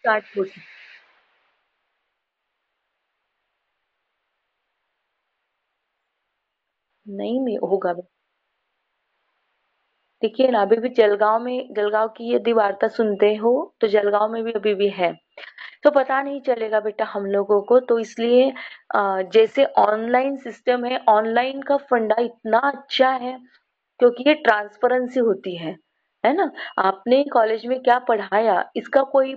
Start हो सकता नहीं में होगा। देखिए ना, अभी भी जलगांव की यदि वार्ता सुनते हो तो जलगांव में भी अभी भी है, तो पता नहीं चलेगा बेटा हम लोगों को। तो इसलिए जैसे ऑनलाइन सिस्टम है, ऑनलाइन का फंडा इतना अच्छा है क्योंकि ये ट्रांसपेरेंसी होती है ना। आपने कॉलेज में क्या पढ़ाया इसका कोई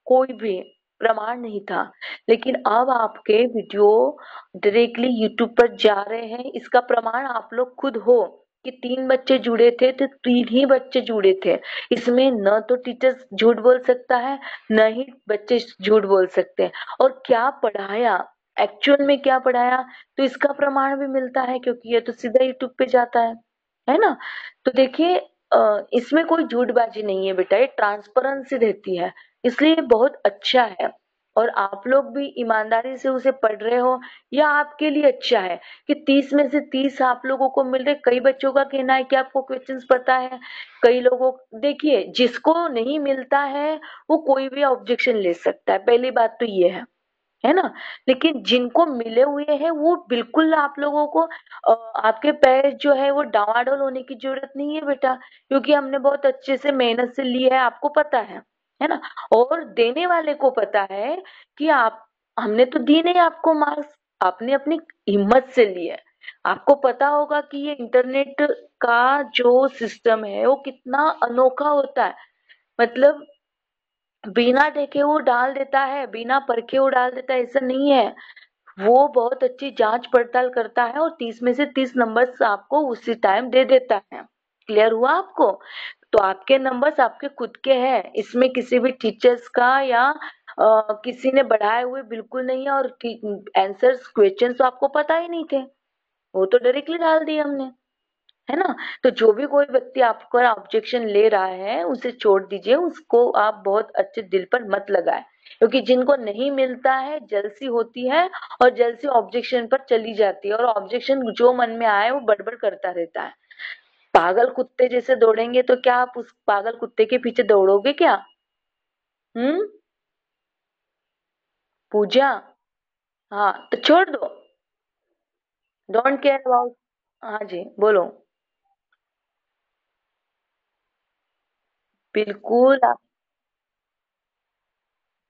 कोई भी प्रमाण नहीं था, लेकिन अब आपके वीडियो डायरेक्टली यूट्यूब पर जा रहे हैं, इसका प्रमाण आप लोग खुद हो कि 3 बच्चे जुड़े थे तो 3 ही बच्चे जुड़े थे। इसमें न तो टीचर झूठ बोल सकता है, न ही बच्चे झूठ बोल सकते हैं। और क्या पढ़ाया, एक्चुअल में क्या पढ़ाया, तो इसका प्रमाण भी मिलता है क्योंकि ये तो सीधा यूट्यूब पे जाता है ना। तो देखिए इसमें कोई झूठबाजी नहीं है बेटा, ये ट्रांसपेरेंसी रहती है, इसलिए ये बहुत अच्छा है। और आप लोग भी ईमानदारी से उसे पढ़ रहे हो, यह आपके लिए अच्छा है कि 30 में से 30 आप लोगों को मिल रहे। कई बच्चों का कहना है कि आपको क्वेश्चंस पता है, कई लोगों, देखिए जिसको नहीं मिलता है वो कोई भी ऑब्जेक्शन ले सकता है, पहली बात तो ये है ना। लेकिन जिनको मिले हुए हैं वो बिल्कुल आप लोगों को आपके पैर जो है वो डावाडोल होने की जरूरत नहीं है बेटा, क्योंकि हमने बहुत अच्छे से मेहनत से ली है, आपको पता है ना। और देने वाले को पता है कि आप, हमने तो दी नहीं आपको मार्क्स, आपने अपनी हिम्मत से ली है। आपको पता होगा कि ये इंटरनेट का जो सिस्टम है वो कितना अनोखा होता है। मतलब बिना देखे वो डाल देता है, बिना परखे वो डाल देता है, ऐसा नहीं है। वो बहुत अच्छी जांच पड़ताल करता है और 30 में से 30 नंबर्स आपको उसी टाइम दे देता है। क्लियर हुआ आपको? तो आपके नंबर्स आपके खुद के हैं, इसमें किसी भी टीचर्स का या किसी ने बढ़ाए हुए बिल्कुल नहीं है। और आंसर्स क्वेश्चन तो आपको पता ही नहीं थे, वो तो डायरेक्टली डाल दिए हमने, है ना। तो जो भी कोई व्यक्ति आपका ऑब्जेक्शन ले रहा है उसे छोड़ दीजिए, उसको आप बहुत अच्छे दिल पर मत लगाए, क्योंकि जिनको नहीं मिलता है जलसी होती है और जलसी ऑब्जेक्शन पर चली जाती है, और ऑब्जेक्शन जो मन में आए वो बड़बड़ करता रहता है। पागल कुत्ते जैसे दौड़ेंगे तो क्या आप उस पागल कुत्ते के पीछे दौड़ोगे क्या? हम्म। पूजा, हाँ तो छोड़ दो, डोंट केयर अबाउट। हाँ जी बोलो। बिल्कुल,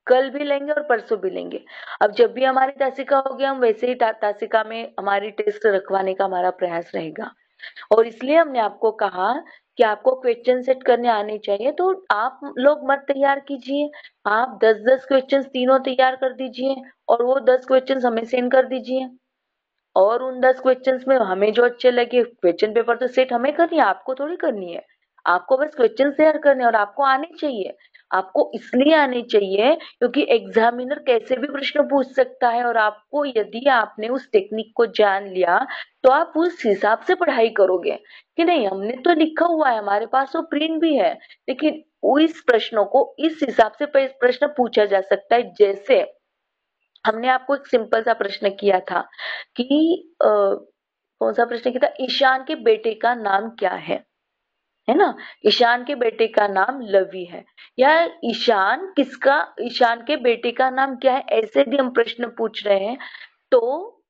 कल भी लेंगे और परसों भी लेंगे। अब जब भी हमारी तासिका होगी हम वैसे ही तासिका में हमारी टेस्ट रखवाने का हमारा प्रयास रहेगा। और इसलिए हमने आपको कहा कि आपको क्वेश्चन सेट करने आने चाहिए, तो आप लोग मत तैयार कीजिए, आप 10-10 क्वेश्चन तीनों तैयार कर दीजिए और वो 10 क्वेश्चन हमें सेंड कर दीजिए। और उन 10 क्वेश्चंस में हमें जो अच्छे लगे, क्वेश्चन पेपर तो सेट हमें करनी है, आपको थोड़ी करनी है। आपको बस क्वेश्चन शेयर करने हैं और आपको आने चाहिए। आपको इसलिए आने चाहिए क्योंकि एग्जामिनर कैसे भी प्रश्न पूछ सकता है, और आपको यदि आपने उस टेक्निक को जान लिया तो आप उस हिसाब से पढ़ाई करोगे कि नहीं हमने तो लिखा हुआ है, हमारे पास वो प्रिंट भी है, लेकिन इस प्रश्नों को इस हिसाब से प्रश्न पूछा जा सकता है। जैसे हमने आपको एक सिंपल सा प्रश्न किया था कि कौन सा प्रश्न किया था, ईशान के बेटे का नाम क्या है ना। ईशान के बेटे का नाम लवी है, या ईशान के बेटे का नाम क्या है, ऐसे भी हम प्रश्न पूछ रहे हैं। तो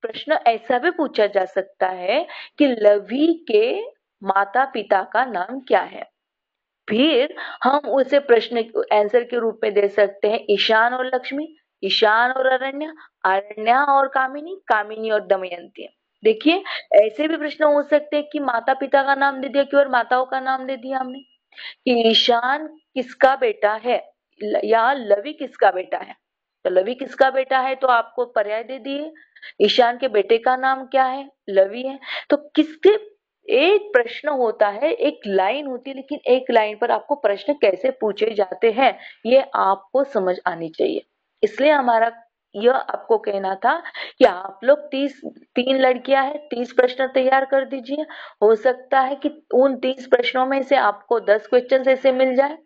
प्रश्न ऐसा भी पूछा जा सकता है कि लवी के माता पिता का नाम क्या है। फिर हम उसे प्रश्न आंसर के रूप में दे सकते हैं ईशान और लक्ष्मी, ईशान और अरण्या, अरण्या और कामिनी, कामिनी और दमयंती। देखिए ऐसे भी प्रश्न हो सकते हैं कि माता पिता का नाम दे दिया कि और माताओं का नाम दे दिया हमने, कि ईशान किसका बेटा है या लवी किसका बेटा है। तो लवी किसका बेटा है तो आपको पर्याय दे दिए, ईशान के बेटे का नाम क्या है, लवी है। तो किसके, एक प्रश्न होता है, एक लाइन होती है, लेकिन एक लाइन पर आपको प्रश्न कैसे पूछे जाते हैं ये आपको समझ आनी चाहिए। इसलिए हमारा यह आपको कहना था कि आप लोग 3 लड़कियां हैं, 30 प्रश्न तैयार कर दीजिए। हो सकता है कि उन 30 प्रश्नों में से आपको 10 क्वेश्चन ऐसे मिल जाए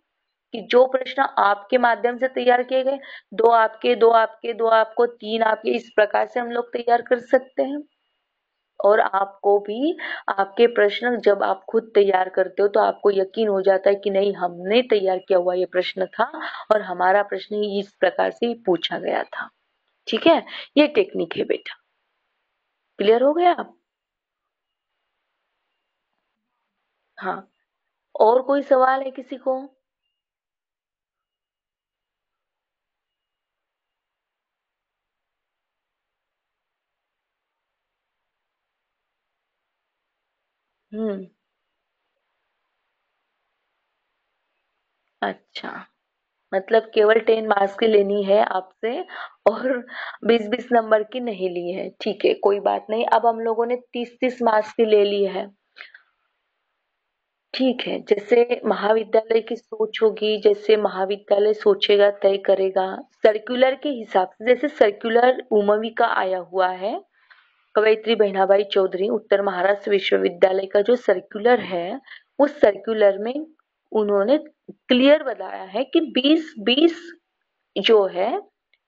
कि जो प्रश्न आपके माध्यम से तैयार किए गए, दो आपके, दो आपके, दो आपको, 3 आपके, इस प्रकार से हम लोग तैयार कर सकते हैं। और आपको भी आपके प्रश्न जब आप खुद तैयार करते हो तो आपको यकीन हो जाता है कि नहीं, हमने तैयार किया हुआ ये प्रश्न था और हमारा प्रश्न इस प्रकार से ही पूछा गया था। ठीक है, ये टेक्निक है बेटा। क्लियर हो गया आप? हाँ, और कोई सवाल है किसी को? हम्म। अच्छा, मतलब केवल 10 मार्क्स की लेनी है आपसे और 20-20 नंबर की नहीं ली है। ठीक है, कोई बात नहीं। अब हम लोगों ने 30-30 मार्क्स की ले ली है। ठीक है, जैसे महाविद्यालय की सोच होगी, जैसे महाविद्यालय सोचेगा तय करेगा। सर्कुलर के हिसाब से, जैसे सर्कुलर उमवी का आया हुआ है, कवयित्री बहनाबाई चौधरी उत्तर महाराष्ट्र विश्वविद्यालय का जो सर्कुलर है, उस सर्कुलर में उन्होंने क्लियर बताया है कि 20-20 जो है,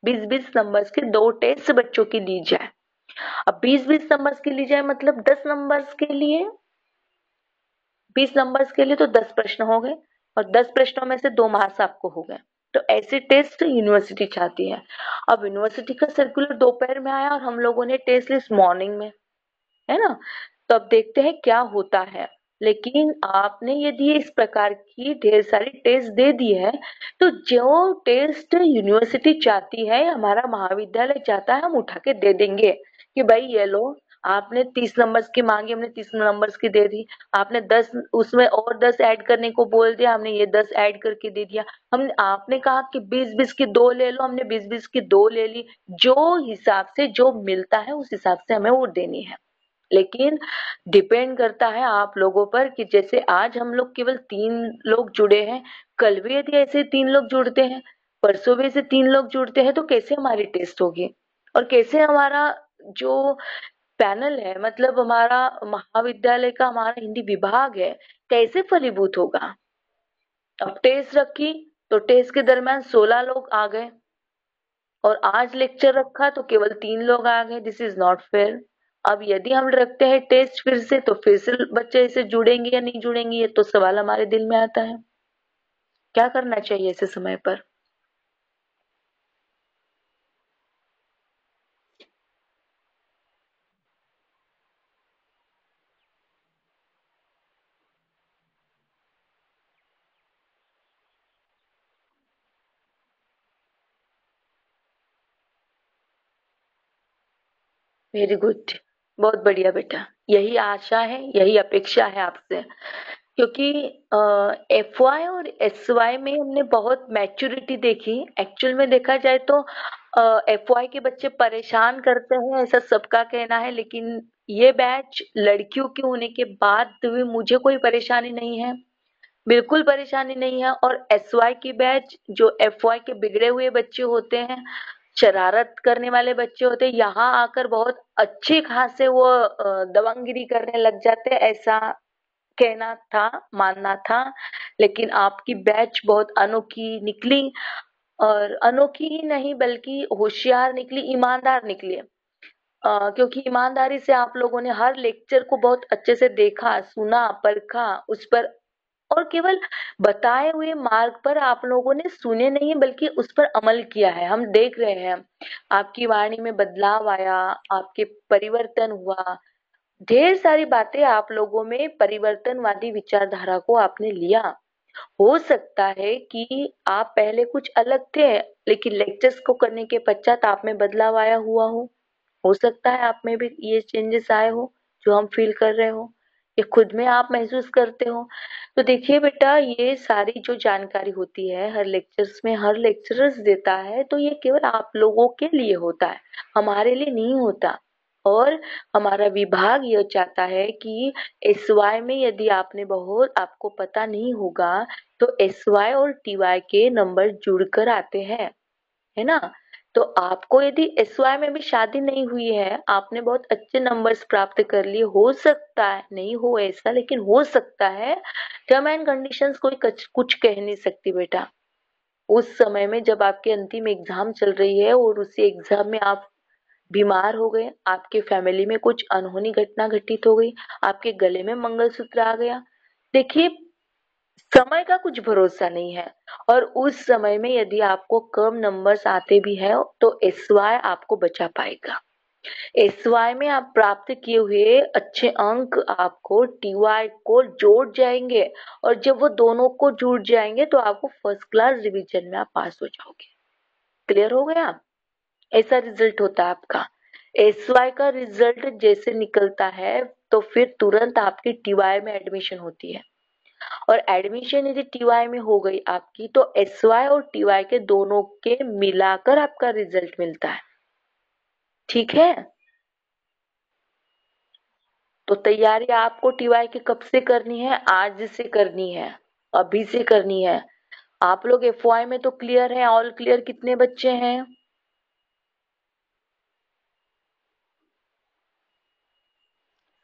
20-20 नंबर्स के 2 टेस्ट बच्चों की ली जाए। अब 20-20 नंबर्स की ली जाए मतलब 10 नंबर्स के लिए, 20 नंबर्स के लिए तो 10 प्रश्न हो गए और 10 प्रश्नों में से 2 मार्क्स आपको हो गए। तो ऐसे टेस्ट यूनिवर्सिटी चाहती है। अब यूनिवर्सिटी का सर्कुलर दोपहर में आया और हम लोगों ने टेस्ट लिस्ट मॉर्निंग में, है ना? तो अब देखते हैं क्या होता है। लेकिन आपने यदि इस प्रकार की ढेर सारी टेस्ट दे दी है, तो जो टेस्ट यूनिवर्सिटी चाहती है, हमारा महाविद्यालय चाहता है, हम उठा के दे देंगे कि भाई ये लो, आपने 30 नंबर्स की मांगी, हमने 30 नंबर्स की दे दी। आपने 10 उसमें और 10 ऐड करने को बोल दिया, हमने ये 10 ऐड करके दे दिया। हमने आपने कहा कि 20-20 की 2 ले लो, हमने 20-20 की 2 ले ली। जो हिसाब से जो मिलता है उस हिसाब से हमें वो देनी है। लेकिन डिपेंड करता है आप लोगों पर कि जैसे आज हम लोग केवल 3 लोग जुड़े हैं, कल भी यदि ऐसे 3 लोग जुड़ते हैं, परसों भी ऐसे 3 लोग जुड़ते हैं, तो कैसे हमारी टेस्ट होगी और कैसे हमारा जो पैनल है, मतलब हमारा महाविद्यालय का हमारा हिंदी विभाग है, कैसे फलीभूत होगा? अब टेस्ट रखी तो टेस्ट के दरमियान 16 लोग आ गए और आज लेक्चर रखा तो केवल 3 लोग आ गए। This is not fair. अब यदि हम रखते हैं टेस्ट फिर से, तो फिर से बच्चे इसे जुड़ेंगे या नहीं जुड़ेंगे, ये तो सवाल हमारे दिल में आता है। क्या करना चाहिए ऐसे समय पर? वेरी गुड, बहुत बढ़िया बेटा। यही आशा है, यही अपेक्षा है आपसे, क्योंकि एफवाई और एसवाई में हमने बहुत मैच्योरिटी देखी। एक्चुअल में देखा जाए तो एफवाई के बच्चे परेशान करते हैं, ऐसा सबका कहना है, लेकिन ये बैच लड़कियों के होने के बाद भी मुझे कोई परेशानी नहीं है, बिल्कुल परेशानी नहीं है। और एसवाई की बैच जो एफवाई के बिगड़े हुए बच्चे होते हैं, शरारत करने वाले बच्चे होते हैं, यहाँ आकर बहुत अच्छे खासे वो दबंगगिरी करने लग जाते हैं, ऐसा कहना था, मानना था। लेकिन आपकी बैच बहुत अनोखी निकली, और अनोखी ही नहीं बल्कि होशियार निकली, ईमानदार निकली। क्योंकि ईमानदारी से आप लोगों ने हर लेक्चर को बहुत अच्छे से देखा, सुना, परखा, उस पर, और केवल बताए हुए मार्ग पर आप लोगों ने सुने नहीं बल्कि उस पर अमल किया है। हम देख रहे हैं आपकी वाणी में बदलाव आया, आपके परिवर्तन हुआ, ढेर सारी बातें आप लोगों में परिवर्तनवादी विचारधारा को आपने लिया। हो सकता है कि आप पहले कुछ अलग थे, लेकिन लेक्चर्स को करने के पश्चात आप में बदलाव आया हुआ हो सकता है आप में भी ये चेंजेस आए हो जो हम फील कर रहे हो, ये खुद में आप महसूस करते हो। तो देखिए बेटा, ये सारी जो जानकारी होती है हर लेक्चर्स में हर लेक्चरर्स देता है, तो ये केवल आप लोगों के लिए होता है, हमारे लिए नहीं होता। और हमारा विभाग यह चाहता है कि एसवाई में यदि आपने बहुत आपको पता नहीं होगा, तो एसवाई और टीवाई के नंबर जुड़कर आते हैं, है ना? तो आपको यदि एसवाई में भी शादी नहीं हुई है, आपने बहुत अच्छे नंबर्स प्राप्त कर लिए, हो सकता है नहीं हो ऐसा, लेकिन हो सकता है। टर्म एंड कंडीशंस कोई कुछ कह नहीं सकती बेटा। उस समय में जब आपकी अंतिम एग्जाम चल रही है और उसी एग्जाम में आप बीमार हो गए, आपके फैमिली में कुछ अनहोनी घटना घटित हो गई, आपके गले में मंगलसूत्र आ गया। देखिए, समय का कुछ भरोसा नहीं है, और उस समय में यदि आपको कम नंबर्स आते भी हैं तो एसवाय आपको बचा पाएगा। एसवाय में आप प्राप्त किए हुए अच्छे अंक आपको टीवाय को जोड़ जाएंगे, और जब वो दोनों को जुड़ जाएंगे तो आपको फर्स्ट क्लास डिवीजन में आप पास हो जाओगे। क्लियर हो गया? ऐसा रिजल्ट होता है आपका। एसवाय का रिजल्ट जैसे निकलता है तो फिर तुरंत आपकी टीवाई में एडमिशन होती है, और एडमिशन यदि टीवाई में हो गई आपकी तो एसवाय और टीवाई के दोनों के मिलाकर आपका रिजल्ट मिलता है। ठीक है? तो तैयारी आपको टीवाई की कब से करनी है? आज से करनी है, अभी से करनी है। आप लोग एफवाई में तो क्लियर है, ऑल क्लियर कितने बच्चे हैं?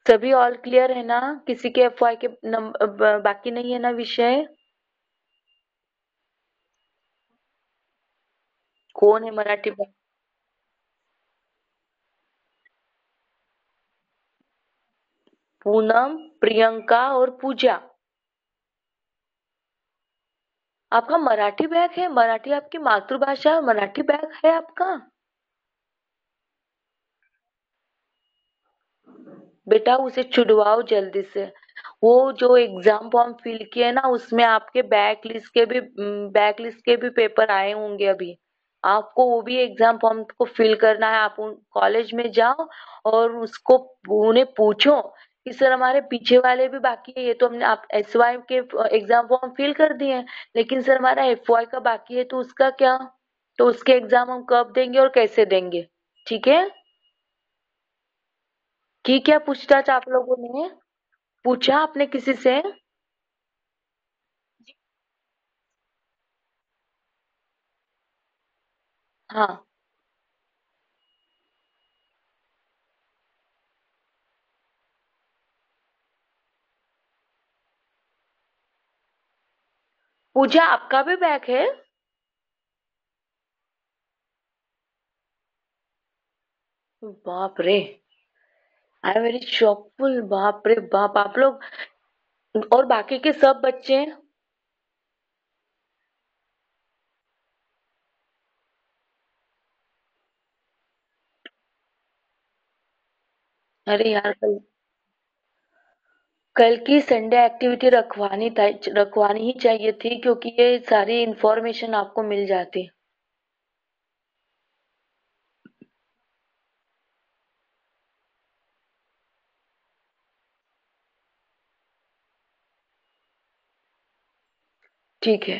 सभी ऑल क्लियर है ना? किसी के एफवाई के बाकी नहीं है ना विषय? कौन है मराठी में? पूनम, प्रियंका और पूजा। आपका मराठी बैग है? मराठी आपकी मातृभाषा है, मराठी बैग है आपका? बेटा उसे छुड़वाओ जल्दी से। वो जो एग्जाम फॉर्म फिल किए ना उसमें आपके बैक लिस्ट के भी पेपर आए होंगे अभी। आपको वो भी एग्जाम फॉर्म को फिल करना है। आप कॉलेज में जाओ और उसको उन्हें पूछो कि सर हमारे पीछे वाले भी बाकी है, ये तो हमने आप एसवाई के एग्जाम फॉर्म फिल कर दिए हैं, लेकिन सर हमारा एफवाई का बाकी है तो उसका क्या? तो उसके एग्जाम हम कब देंगे और कैसे देंगे? ठीक है? की क्या पूछताछ आप लोगों ने पूछा आपने किसी से? हाँ, पूजा आपका भी बैक है? बाप रे, आई एम वेरी शॉकफुल। बाप रे बाप, आप लोग और बाकी के सब बच्चे? अरे यार, कल की संडे एक्टिविटी रखवानी ही चाहिए थी, क्योंकि ये सारी इंफॉर्मेशन आपको मिल जाती। ठीक है,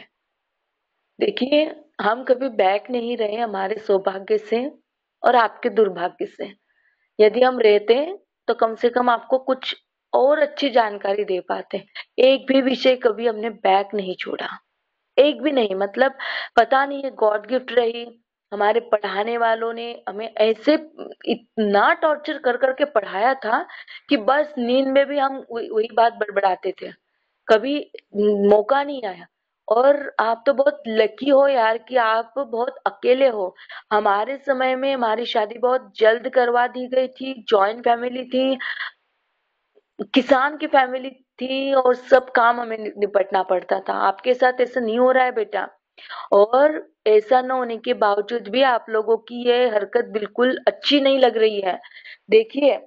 देखिए, हम कभी बैक नहीं रहे हमारे सौभाग्य से और आपके दुर्भाग्य से। यदि हम रहते तो कम से कम आपको कुछ और अच्छी जानकारी दे पाते। एक भी विषय कभी हमने बैक नहीं छोड़ा, एक भी नहीं। मतलब पता नहीं है, गॉड गिफ्ट रही। हमारे पढ़ाने वालों ने हमें ऐसे इतना टॉर्चर कर करके पढ़ाया था कि बस नींद में भी हम वही बात बड़बड़ाते थे, कभी मौका नहीं आया। और आप तो बहुत लकी हो यार कि आप बहुत अकेले हो। हमारे समय में हमारी शादी बहुत जल्द करवा दी गई थी, जॉइंट फैमिली थी, किसान की फैमिली थी, और सब काम हमें निपटना पड़ता था। आपके साथ ऐसा नहीं हो रहा है बेटा। और ऐसा न होने के बावजूद भी आप लोगों की ये हरकत बिल्कुल अच्छी नहीं लग रही है। देखिए,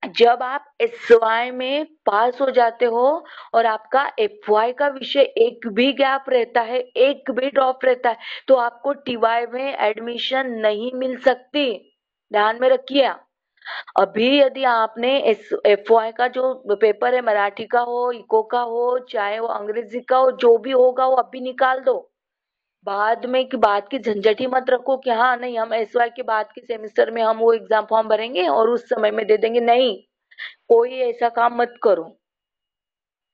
जब आप एसवाई में पास हो जाते हो और आपका एफवाई का विषय एक भी गैप रहता है, एक भी ड्रॉप रहता है, तो आपको टीवाई में एडमिशन नहीं मिल सकती। ध्यान में रखिए। अभी यदि आपने एफवाई का जो पेपर है, मराठी का हो, इको का हो, चाहे वो अंग्रेजी का हो, जो भी होगा वो अभी निकाल दो। बाद में की बात की झंझट ही मत रखो कि हाँ नहीं, हम एसवाई के बाद के सेमेस्टर में हम वो एग्जाम फॉर्म भरेंगे और उस समय में दे देंगे। नहीं, कोई ऐसा काम मत करो,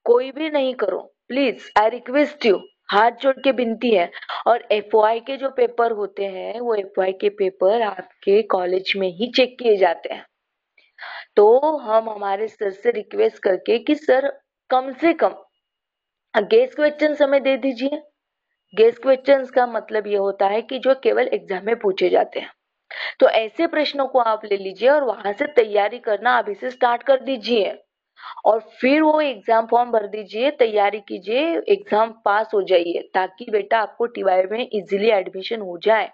कोई भी नहीं करो। प्लीज, आई रिक्वेस्ट यू, हाथ जोड़ के विनती है। और एफवाई के जो पेपर होते हैं वो एफवाई के पेपर आपके कॉलेज में ही चेक किए जाते हैं। तो हम हमारे सर से रिक्वेस्ट करके कि सर कम से कम गेस्ट क्वेश्चन हमें दे दीजिए। गेस्ट क्वेश्चंस का मतलब ये होता है कि जो केवल एग्जाम में पूछे जाते हैं। तो ऐसे प्रश्नों को आप ले लीजिए और वहां से तैयारी करना अभी से स्टार्ट कर दीजिए, और फिर वो एग्जाम फॉर्म भर दीजिए, तैयारी कीजिए, एग्जाम पास हो जाइए, ताकि बेटा आपको टीवाई में इजीली एडमिशन हो जाए।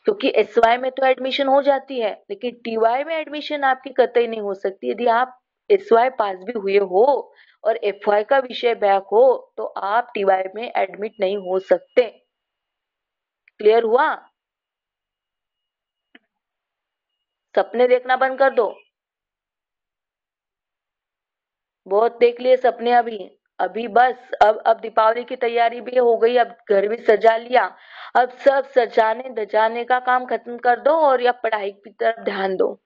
क्योंकि एसवाई में तो एडमिशन हो जाती है, लेकिन टीवाई में एडमिशन आपकी कतई नहीं हो सकती यदि आप एसवाई पास भी हुए हो और एफवाई का विषय बैक हो, तो आप टीवाई में एडमिट नहीं हो सकते। क्लियर हुआ? सपने देखना बंद कर दो। बहुत देख लिए सपने अभी। अभी बस अब दीपावली की तैयारी भी हो गई, अब घर भी सजा लिया। अब सब सजाने दजाने का काम खत्म कर दो और या पढ़ाई की तरफ ध्यान दो।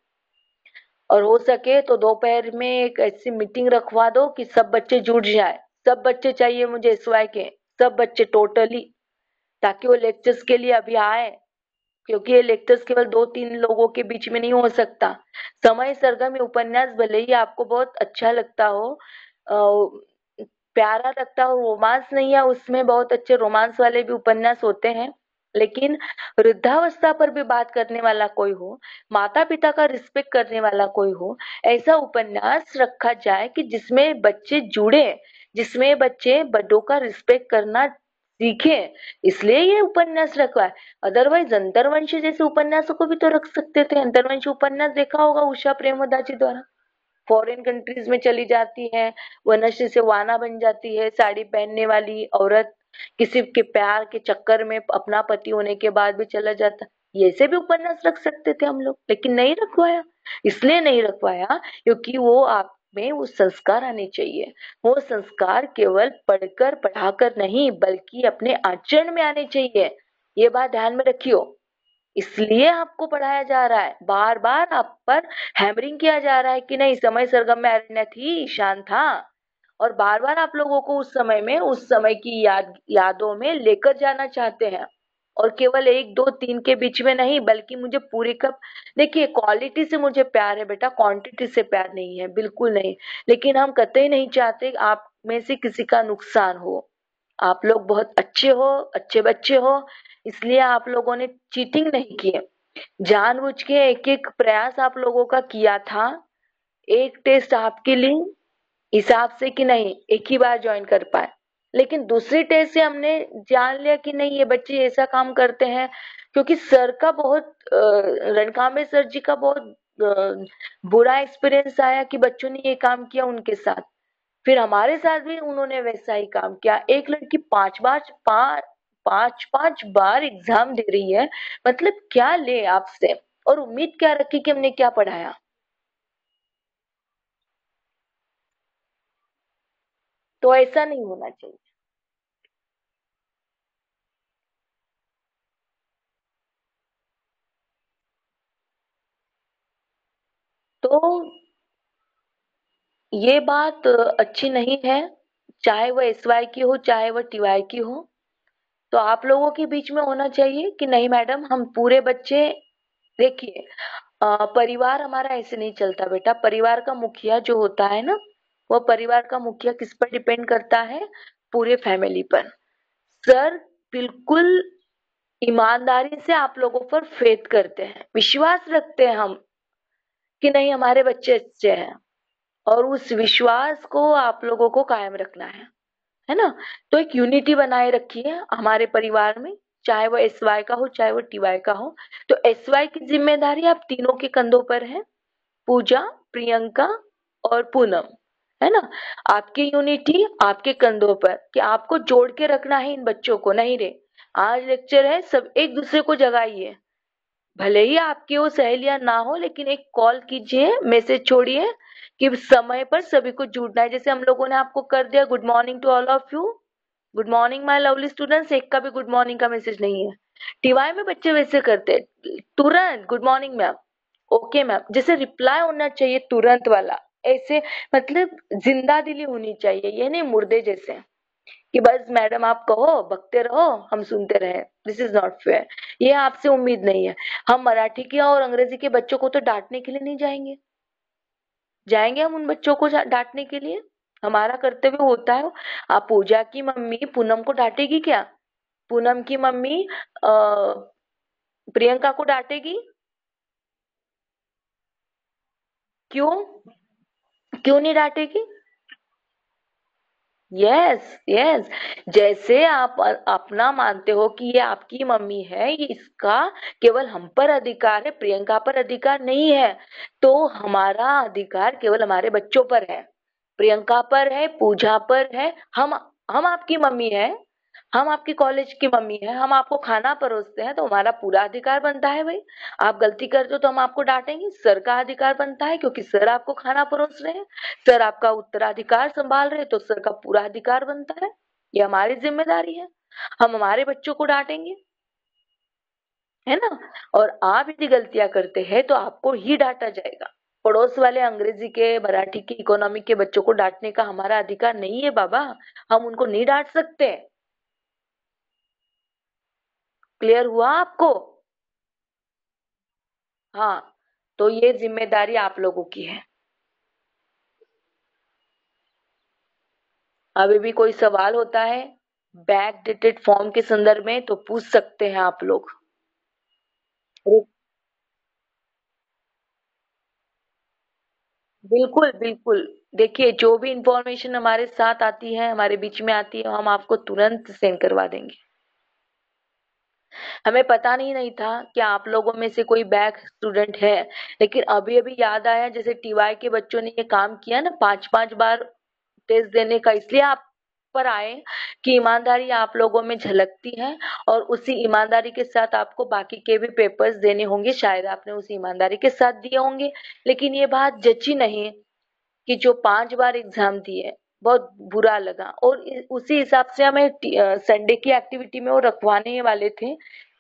और हो सके तो दोपहर में एक ऐसी मीटिंग रखवा दो कि सब बच्चे जुट जाए। सब बच्चे चाहिए मुझे एसवाई के, सब बच्चे टोटली, ताकि वो लेक्चर्स के लिए अभी आए। क्योंकि ये लेक्चर्स केवल 2-3 लोगों के बीच में नहीं हो सकता। समय सरगम उपन्यास भले ही आपको बहुत अच्छा लगता हो, प्यारा लगता हो, रोमांस नहीं है उसमें, बहुत अच्छे रोमांस वाले भी उपन्यास होते हैं, लेकिन वृद्धावस्था पर भी बात करने वाला कोई हो, माता पिता का रिस्पेक्ट करने वाला कोई हो, ऐसा उपन्यास रखा जाए कि जिसमें बच्चे जुड़े, जिसमें बच्चे बड़ों का रिस्पेक्ट करना सीखे। इसलिए ये उपन्यास रखा है। अदरवाइज अंतरवंशी जैसे उपन्यासों को भी तो रख सकते थे। अंतरवंशी उपन्यास देखा होगा उषा प्रेमदास जी द्वारा। फॉरेन कंट्रीज में चली जाती है, वनश्री से वाना बन जाती है, साड़ी पहनने वाली औरत किसी के प्यार के चक्कर में अपना पति होने के बाद भी चला जाता। ये से भी उपन्यास रख सकते थे हम लोग, लेकिन नहीं रखवाया। इसलिए नहीं रखवाया क्योंकि वो आप में वो संस्कार आने चाहिए। वो संस्कार केवल पढ़कर पढ़ाकर नहीं, बल्कि अपने आचरण में आने चाहिए। ये बात ध्यान में रखियो। इसलिए आपको पढ़ाया जा रहा है, बार बार आप पर हैमरिंग किया जा रहा है कि नहीं समय सरगम में अरण्य थी, ईशान था, और बार बार आप लोगों को उस समय में, उस समय की यादों में लेकर जाना चाहते हैं। और केवल 1 2 3 के बीच में नहीं, बल्कि मुझे पूरी कप, देखिए क्वालिटी से मुझे प्यार है बेटा, क्वांटिटी से प्यार नहीं है, बिल्कुल नहीं। लेकिन हम कतई नहीं चाहते आप में से किसी का नुकसान हो। आप लोग बहुत अच्छे हो, अच्छे बच्चे हो, इसलिए आप लोगों ने चीटिंग नहीं की है। जानबूझ के एक एक प्रयास आप लोगों का किया था। एक टेस्ट आपके लिए हिसाब से कि नहीं एक ही बार ज्वाइन कर पाए, लेकिन दूसरी टेस्ट से हमने जान लिया कि नहीं ये बच्चे ऐसा काम करते हैं। क्योंकि सर का बहुत रणकांबे सर जी का बहुत बुरा एक्सपीरियंस आया कि बच्चों ने ये काम किया उनके साथ। फिर हमारे साथ भी उन्होंने वैसा ही काम किया। एक लड़की 5 बार एग्जाम दे रही है, मतलब क्या ले आपसे, और उम्मीद क्या रखी कि हमने क्या पढ़ाया। तो ऐसा नहीं होना चाहिए। तो ये बात अच्छी नहीं है, चाहे वो एसवाई की हो चाहे वो टीवाई की हो। तो आप लोगों के बीच में होना चाहिए कि नहीं मैडम हम पूरे बच्चे, देखिए परिवार हमारा ऐसे नहीं चलता बेटा। परिवार का मुखिया जो होता है ना, वो परिवार का मुखिया किस पर डिपेंड करता है? पूरे फैमिली पर। सर बिल्कुल ईमानदारी से आप लोगों पर फेथ करते हैं, विश्वास रखते हैं हम कि नहीं हमारे बच्चे अच्छे हैं, और उस विश्वास को आप लोगों को कायम रखना है ना। तो एक यूनिटी बनाए रखिए हमारे परिवार में, चाहे वो एसवाई का हो चाहे वो टीवाई का हो। तो एसवाई की जिम्मेदारी आप तीनों के कंधों पर है, पूजा, प्रियंका और पूनम, है ना। आपकी यूनिटी आपके कंधों पर कि आपको जोड़ के रखना है इन बच्चों को। नहीं रे, आज लेक्चर है, सब एक दूसरे को जगाइए। भले ही आपकी वो सहेलियां ना हो, लेकिन एक कॉल कीजिए, मैसेज छोड़िए कि समय पर सभी को जुड़ना है। जैसे हम लोगों ने आपको कर दिया good morning to all of you, good morning my lovely students, एक का भी गुड मॉर्निंग का मैसेज नहीं है। टीवाई में बच्चे वैसे करते हैं, तुरंत good morning ma'am, okay ma'am, जैसे रिप्लाई होना चाहिए तुरंत वाला। ऐसे मतलब जिंदा दिली होनी चाहिए, ये नहीं मुर्दे जैसे कि बस मैडम आप कहो बकते रहो हम सुनते रहे। दिस इज नॉट फेयर, ये आपसे उम्मीद नहीं है। हम मराठी के और अंग्रेजी के बच्चों को तो डांटने के लिए नहीं जाएंगे, जाएंगे हम उन बच्चों को डांटने के लिए? हमारा कर्तव्य होता है। आप पूजा की मम्मी पूनम को डांटेगी क्या? पूनम की मम्मी प्रियंका को डांटेगी? क्यों? क्यों नहीं डांटेगी? Yes, yes. जैसे आप अपना मानते हो कि ये आपकी मम्मी है, ये इसका केवल हम पर अधिकार है, प्रियंका पर अधिकार नहीं है, तो हमारा अधिकार केवल हमारे बच्चों पर है, प्रियंका पर है, पूजा पर है। हम आपकी मम्मी है, हम आपकी कॉलेज की मम्मी है, हम आपको खाना परोसते हैं, तो हमारा पूरा अधिकार बनता है भाई। आप गलती करते हो तो हम आपको डांटेंगे, सर का अधिकार बनता है क्योंकि सर आपको खाना परोस रहे हैं, सर आपका उत्तराधिकार संभाल रहे हैं, तो सर का पूरा अधिकार बनता है। ये हमारी जिम्मेदारी है, हम हमारे बच्चों को डांटेंगे, है ना? और आप यदि गलतियां करते हैं तो आपको ही डांटा जाएगा। पड़ोस वाले अंग्रेजी के, मराठी के, इकोनॉमिक के बच्चों को डांटने का हमारा अधिकार नहीं है बाबा, हम उनको नहीं डांट सकते। क्लियर हुआ आपको? हाँ, तो ये जिम्मेदारी आप लोगों की है। अभी भी कोई सवाल होता है बैक डेटेड फॉर्म के संदर्भ में तो पूछ सकते हैं आप लोग। बिल्कुल, बिल्कुल। देखिए, जो भी इंफॉर्मेशन हमारे साथ आती है, हमारे बीच में आती है, हम आपको तुरंत सेंड करवा देंगे। हमें पता नहीं था कि आप लोगों में से कोई बैक स्टूडेंट है, लेकिन अभी अभी याद आया, जैसे टीवाई के बच्चों ने ये काम किया ना, 5-5 बार टेस्ट देने का, इसलिए आप पर आए कि ईमानदारी आप लोगों में झलकती है, और उसी ईमानदारी के साथ आपको बाकी के भी पेपर्स देने होंगे, शायद आपने उसी ईमानदारी के साथ दिए होंगे। लेकिन ये बात जची नहीं कि जो 5 बार एग्जाम दिए, बहुत बुरा लगा। और उसी हिसाब से हमें संडे की एक्टिविटी में वो रखवाने वाले थे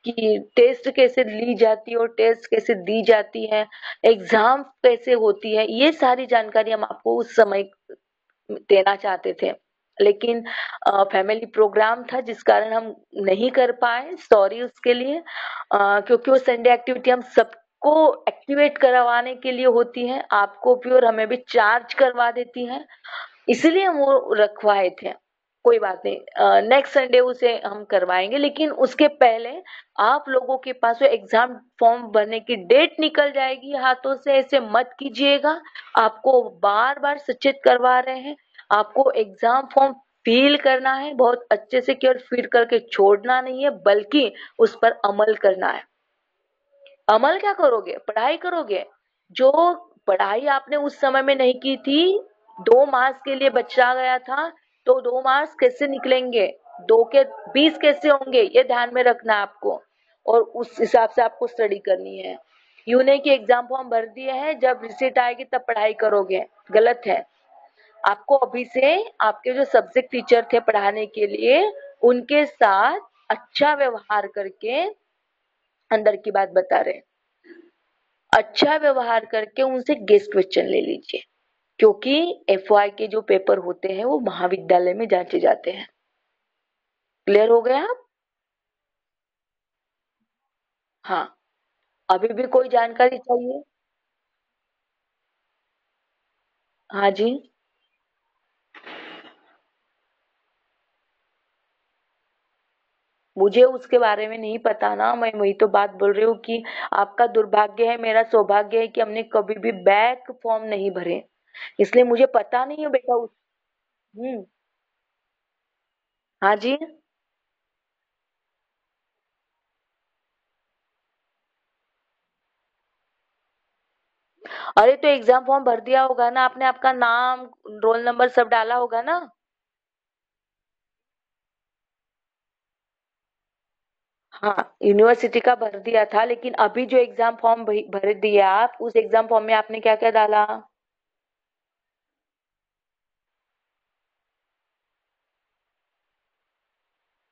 कि टेस्ट कैसे ली जाती है और टेस्ट कैसे दी जाती है, एग्जाम कैसे होती है, ये सारी जानकारी हम आपको उस समय देना चाहते थे। लेकिन फैमिली प्रोग्राम था जिस कारण हम नहीं कर पाए, सॉरी उसके लिए। क्योंकि वो संडे एक्टिविटी हम सबको एक्टिवेट करवाने के लिए होती है, आपको भी और हमें भी चार्ज करवा देती है, इसलिए हम वो रखवाए थे। कोई बात नहीं, नेक्स्ट संडे उसे हम करवाएंगे, लेकिन उसके पहले आप लोगों के पास वो एग्जाम फॉर्म भरने की डेट निकल जाएगी, हाथों से ऐसे मत कीजिएगा। आपको बार बार सचेत करवा रहे हैं, आपको एग्जाम फॉर्म फील करना है, बहुत अच्छे से केवल फील करके छोड़ना नहीं है, बल्कि उस पर अमल करना है। अमल क्या करोगे? पढ़ाई करोगे। जो पढ़ाई आपने उस समय में नहीं की थी, 2 मार्क्स के लिए बचा गया था, तो 2 मार्क्स कैसे निकलेंगे, 2 के 20 कैसे होंगे, ये ध्यान में रखना है आपको। और उस हिसाब से आपको स्टडी करनी है। यूं नहीं कि एग्जाम फॉर्म भर दिए हैं, जब रिसीट आएगी तब पढ़ाई करोगे, गलत है। आपको अभी से आपके जो सब्जेक्ट टीचर थे पढ़ाने के लिए, उनके साथ अच्छा व्यवहार करके, अंदर की बात बता रहे, अच्छा व्यवहार करके उनसे गेस्ट क्वेश्चन ले लीजिए, क्योंकि एफवाई के जो पेपर होते हैं वो महाविद्यालय में जांचे जाते हैं। क्लियर हो गया आप? हाँ। अभी भी कोई जानकारी चाहिए? हाँ जी। मुझे उसके बारे में नहीं पता ना, मैं वही तो बात बोल रही हूँ कि आपका दुर्भाग्य है, मेरा सौभाग्य है कि हमने कभी भी बैक फॉर्म नहीं भरे, इसलिए मुझे पता नहीं है बेटा उस। हम्म। हाँ जी। अरे तो एग्जाम फॉर्म भर दिया होगा ना आपने, आपका नाम, रोल नंबर सब डाला होगा ना। हाँ, यूनिवर्सिटी का भर दिया था, लेकिन अभी जो एग्जाम फॉर्म भर दिया आप, उस एग्जाम फॉर्म में आपने क्या क्या डाला?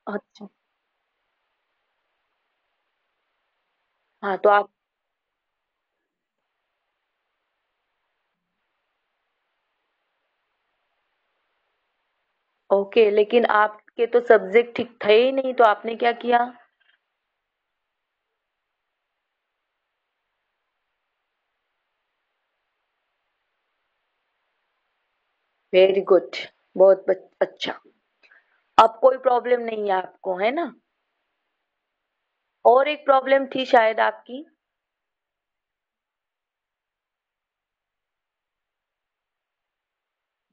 अच्छा। हाँ तो आप, ओके, लेकिन आपके तो सब्जेक्ट ठीक थे ही नहीं, तो आपने क्या किया? वेरी गुड, बहुत अच्छा। अब कोई प्रॉब्लम नहीं है आपको, है ना? और एक प्रॉब्लम थी शायद आपकी।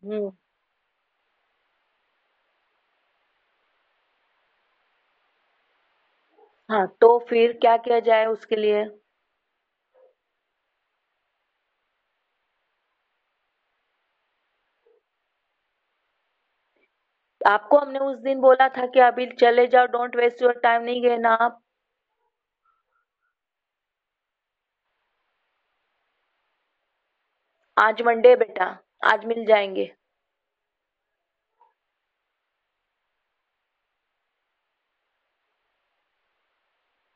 हम्म। हाँ, तो फिर क्या किया जाए उसके लिए? आपको हमने उस दिन बोला था कि अभी चले जाओ, डोंट वेस्ट योर टाइम, नहीं गए ना आप? आज मंडे बेटा, आज मिल जाएंगे।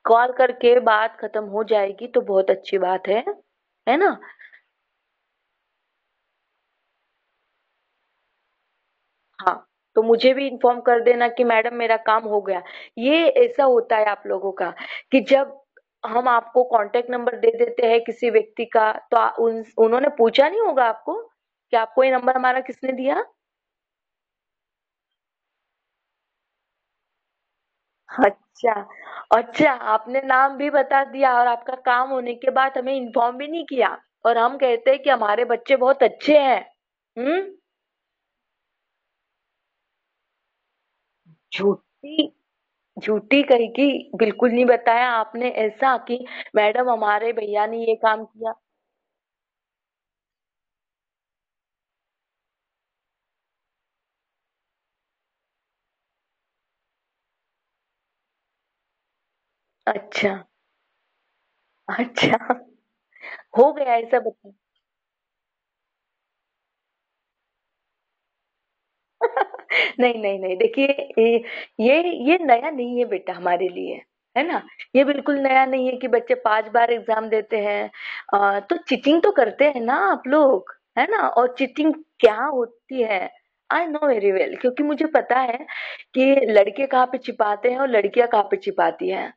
कॉल करके बात खत्म हो जाएगी तो बहुत अच्छी बात है ना? हाँ, तो मुझे भी इन्फॉर्म कर देना कि मैडम मेरा काम हो गया। ये ऐसा होता है आप लोगों का कि जब हम आपको कांटेक्ट नंबर दे देते हैं किसी व्यक्ति का, तो उन्होंने पूछा नहीं होगा आपको कि आपको ये नंबर हमारा किसने दिया। अच्छा। अच्छा, आपने नाम भी बता दिया और आपका काम होने के बाद हमें इन्फॉर्म भी नहीं किया। और हम कहते हैं कि हमारे बच्चे बहुत अच्छे हैं। हम्म। झूठी, झूठी कही की। बिल्कुल नहीं बताया आपने ऐसा कि मैडम हमारे भैया ने ये काम किया। अच्छा। अच्छा। हो गया ऐसा बता। नहीं नहीं नहीं, देखिए, ये नया नहीं है बेटा हमारे लिए, है ना? ये बिल्कुल नया नहीं है कि बच्चे 5 बार एग्जाम देते हैं। तो चीटिंग तो करते हैं ना आप लोग, है ना? और चीटिंग क्या होती है, आई नो वेरी वेल, क्योंकि मुझे पता है कि लड़के कहाँ पे छिपाते हैं और लड़कियां कहाँ पे छिपाती हैं।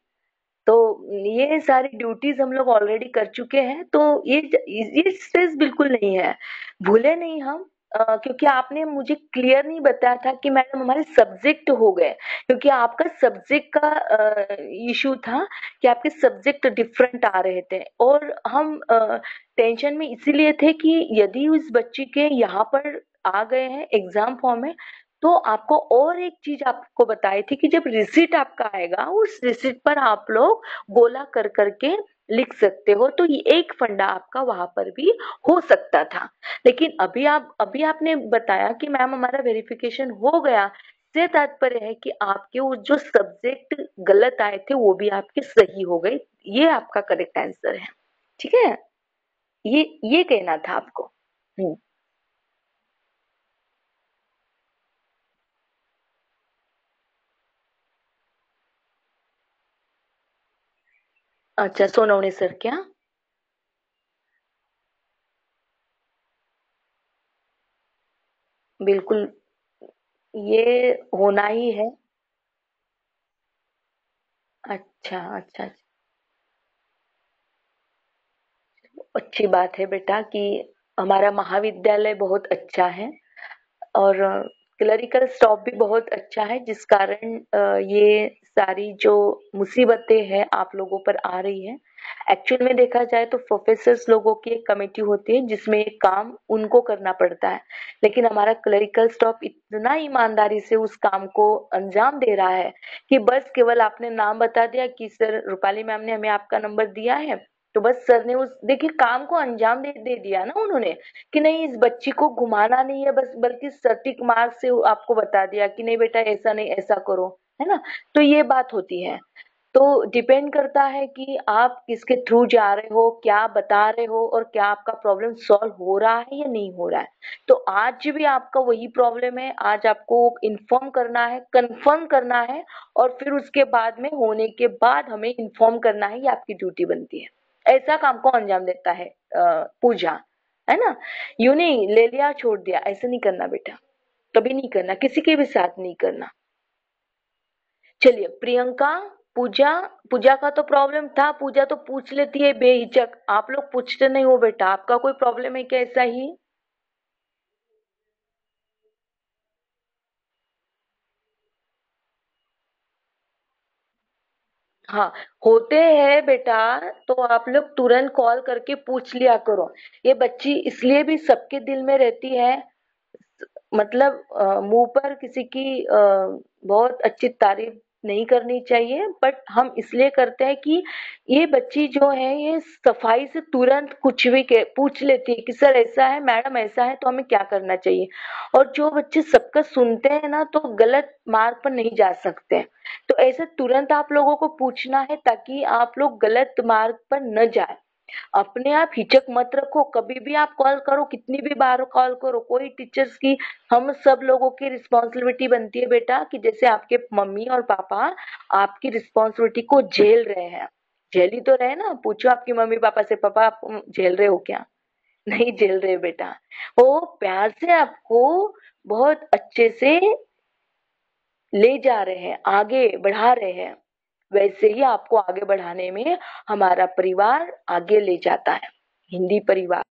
तो ये सारी ड्यूटीज हम लोग ऑलरेडी कर चुके हैं, तो ये स्ट्रेस बिल्कुल नहीं है। भूले नहीं हम। क्योंकि आपने मुझे क्लियर नहीं बताया था कि मैडम हमारे सब्जेक्ट हो गए, क्योंकि आपका सब्जेक्ट का इशू था कि आपके सब्जेक्ट डिफरेंट आ रहे थे। और हम टेंशन में इसीलिए थे कि यदि उस बच्ची के यहाँ पर आ गए हैं एग्जाम फॉर्म में, तो आपको और एक चीज आपको बताई थी कि जब रिसीट आपका आएगा उस रिसीट पर आप लोग गोला कर करके लिख सकते हो, तो ये एक फंडा आपका वहां पर भी हो सकता था। लेकिन अभी आपने बताया कि मैम हमारा वेरिफिकेशन हो गया, से तात्पर्य है कि आपके वो जो सब्जेक्ट गलत आए थे वो भी आपके सही हो गए। ये आपका करेक्ट आंसर है। ठीक है, ये कहना था आपको। हम्म। अच्छा, सोनवणे सर क्या? बिल्कुल, ये होना ही है। अच्छा अच्छा। अच्छी बात है बेटा कि हमारा महाविद्यालय बहुत अच्छा है, और क्लरिकल स्टॉफ भी बहुत अच्छा है, जिस कारण ये सारी जो मुसीबतें हैं आप लोगों पर आ रही है। एक्चुअल में देखा जाए तो प्रोफेसर्स लोगों की एक कमेटी होती है जिसमें ये काम उनको करना पड़ता है, लेकिन हमारा क्लरिकल स्टॉफ इतना ईमानदारी से उस काम को अंजाम दे रहा है कि बस केवल आपने नाम बता दिया कि सर रूपाली मैम ने हमें आपका नंबर दिया है, तो बस सर ने उस देखिए काम को अंजाम दे दिया ना उन्होंने, कि नहीं इस बच्ची को घुमाना नहीं है बस, बल्कि सटीक मार्क से आपको बता दिया कि नहीं बेटा ऐसा नहीं ऐसा करो, है ना? तो ये बात होती है। तो डिपेंड करता है कि आप किसके थ्रू जा रहे हो, क्या बता रहे हो, और क्या आपका प्रॉब्लम सॉल्व हो रहा है या नहीं हो रहा है। तो आज भी आपका वही प्रॉब्लम है, आज आपको इन्फॉर्म करना है, कंफर्म करना है, और फिर उसके बाद में होने के बाद हमें इन्फॉर्म करना है, ये आपकी ड्यूटी बनती है। ऐसा काम को अंजाम देता है पूजा, है ना? यूं नहीं ले लिया छोड़ दिया, ऐसे नहीं करना बेटा, कभी नहीं करना, किसी के भी साथ नहीं करना। चलिए प्रियंका, पूजा, पूजा का तो प्रॉब्लम था, पूजा तो पूछ लेती है बेहिचक, आप लोग पूछते नहीं हो बेटा, आपका कोई प्रॉब्लम है क्या ऐसा ही? हाँ, होते हैं बेटा, तो आप लोग तुरंत कॉल करके पूछ लिया करो। ये बच्ची इसलिए भी सबके दिल में रहती है, मतलब मुंह पर किसी की बहुत अच्छी तारीफ नहीं करनी चाहिए, बट हम इसलिए करते हैं कि ये बच्ची जो है ये सफाई से तुरंत कुछ भी पूछ लेती है कि सर ऐसा है, मैडम ऐसा है, तो हमें क्या करना चाहिए। और जो बच्चे सबका सुनते हैं ना तो गलत मार्ग पर नहीं जा सकते हैं। तो ऐसे तुरंत आप लोगों को पूछना है ताकि आप लोग गलत मार्ग पर न जाए। अपने आप हिचक मत रखो, कभी भी आप कॉल करो, कितनी भी बार कॉल करो, कोई टीचर्स की, हम सब लोगों की रिस्पॉन्सिबिलिटी बनती है बेटा कि जैसे आपके मम्मी और पापा आपकी रिस्पॉन्सिबिलिटी को झेल रहे हैं, झेल ही तो रहे ना। पूछो आपकी मम्मी पापा से, पापा आप झेल रहे हो क्या? नहीं झेल रहे बेटा। वो प्यार से आपको बहुत अच्छे से ले जा रहे हैं, आगे बढ़ा रहे हैं। वैसे ही आपको आगे बढ़ाने में हमारा परिवार आगे ले जाता है, हिंदी परिवार।